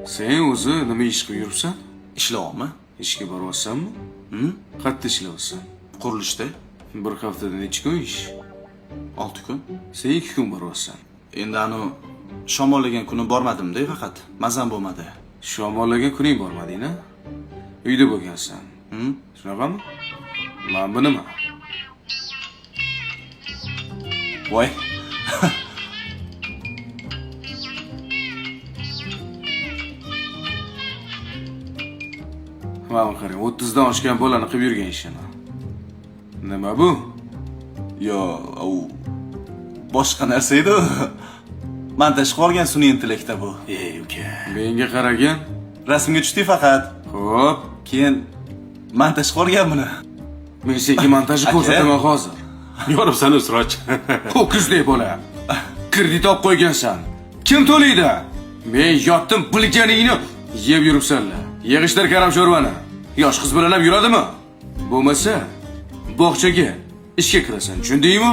Sen o'zi nima ish qilib yuribsan? Ishlayapmi? Ishga boryapsanmi? Qayerda ishlayapsan? Qurilishda Bir haftada necha kun ish? 6 kun. Sen 2 kun boryapsan. Endi shamollagan kuni bormadim-da faqat. Mazam bo'lmadi. Shamollagan kuning bormading-a? Uyda bo'lgansan. Shunaqami? Men bu nima? Voy. Mana qarang, 30 dan oshgan bolani qilib yurgan ishini. Nima bu? Yo, u boshqa narsa edi. Montaj qilib olgan sun'iy intellektda bu. Ey uka. Menga qaragan. Rasmga tushdi faqat. Xo'p, Keyin montaj qilib olgan buni. men senga montajni ko'rsataman hozir. Yoribsan Usroch. Ho'kizdek bola. Kredit olib qo'ygansan. Kim to'laydi? Men yotdim bilganingni yeb yuribsanlar. Yig'ishtir karam sho'rvani. Yosh qiz bilan ham yuradimi? Bo'lmasa, bog'chaga ishga kirasan, tushundingmi?